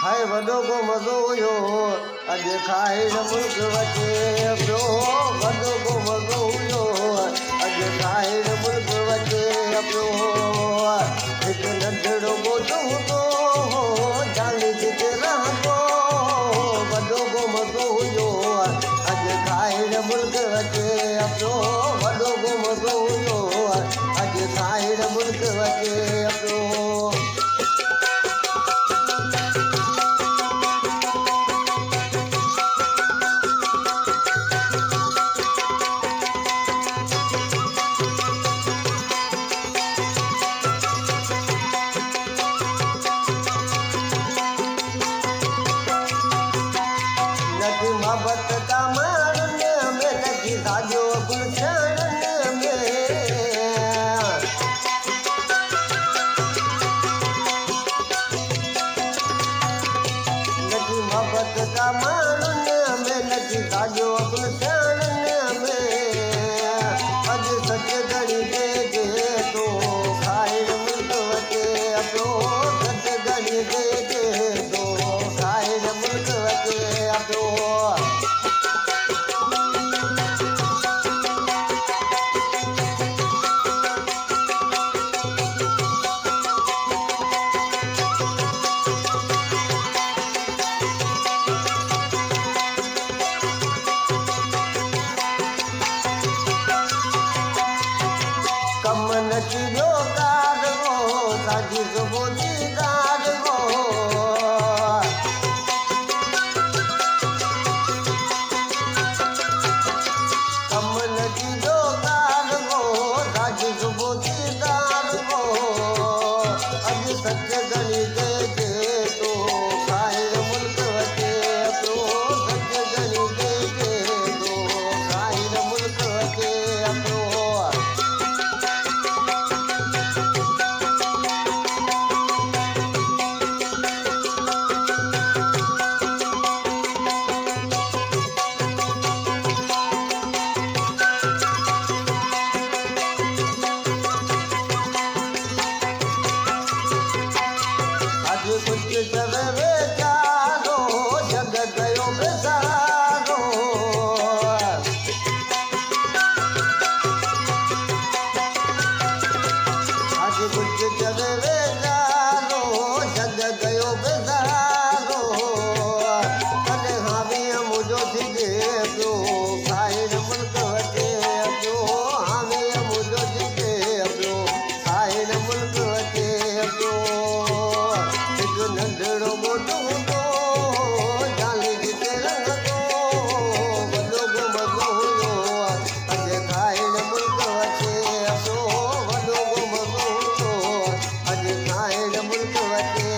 हाय वॾो को मज़ो हुयो अॼु खाए न मुल्क वचे पियो वॾो को मज़ो हुयो अॼु खाए न मुल्क वचे पियो हिकु नंढड़ो ॻोठो हूंदो जाली जिते रहंदो वॾो को मज़ो हुयो अॼु खाए न मुल्क वचे पियो वॾो को मज़ो हुयो अॼु खाए न मुल्क वचे पियो मोहब्बत का मारन में लगी साजो गुलशन में लगी मोहब्बत का मारन में लगी साजो गुलशन में अज सच गणी दे तो खाए मुल्क वचे पियो सच गणी दे तो खाए मुल्क वचे पियो कमन चिड़ियो कार हो साजी दीदार हो कमन चिड़ियो कार हो साजी दीदार हो अॼु सच गणी दे तो खाए मुल्क वचे पियो सच गणी दे तो खाए मुल्क वचे पियो कुछ चवे बेचारो जग गयो बेचारो आज कुछ चवे बेचारो जग गयो बेचारो कॾहिं खां बि मुंहिंजो थी पियो खाए मुल्क वचे पियो हाणे मुंहिंजो थी पियो खाए मुल्क वचे पियो नंढड़ो ॻोठो हूंदो जाली जिते रहंदो वॾो को मज़ो हुयो अॼु खाए न मुल्क वचे पियो वॾो को मज़ो हुयो अॼु खाए न मुल्क वचे